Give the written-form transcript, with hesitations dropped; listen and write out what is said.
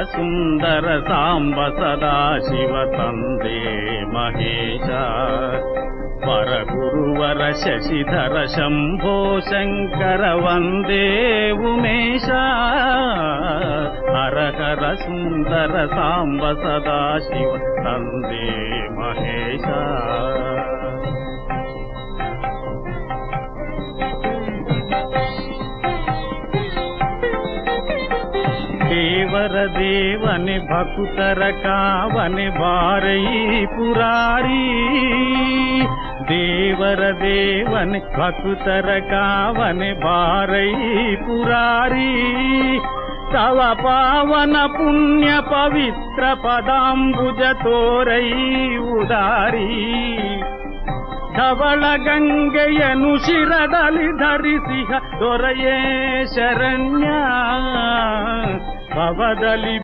ಸುಂದರ ಸಾಂಬ ಸದಾಶಿವ ತಂದೆ ಮಹೇಶ ಪರಗುರುವರ ಶಶಿಧರ ಶಂಭೋ ಶಂಕರ ವಂದೇ ಉಮೇಶ ಹರ ಹರ ಸುಂದರ ಸಾಂಬ ಸದಾಶಿವ ತಂದೆ ಮಹೇಶ ದೇವರ ದೇವನೆ ಭಕ್ತರ ಕಾವನೆ ಬಾರೈ ಪುರಾರಿ ದೇವರ ದೇವನೆ ಭಕ್ತರ ಕಾವನೆ ಬಾರೈ ಪುರಾರಿ ತವ ಪಾವನ ಪುಣ್ಯ ಪವಿತ್ರ ಪದಾಂಬುಜ ತೋರೈ ಉದಾರಿ ಧವಳ ಗಂಗೆಯನು ಶಿರದಲ್ಲಿ ಧರಿಸಿಹ ದೊರೆಯೇ ಶರಣ್ಯ ಭವದಲ್ಲಿ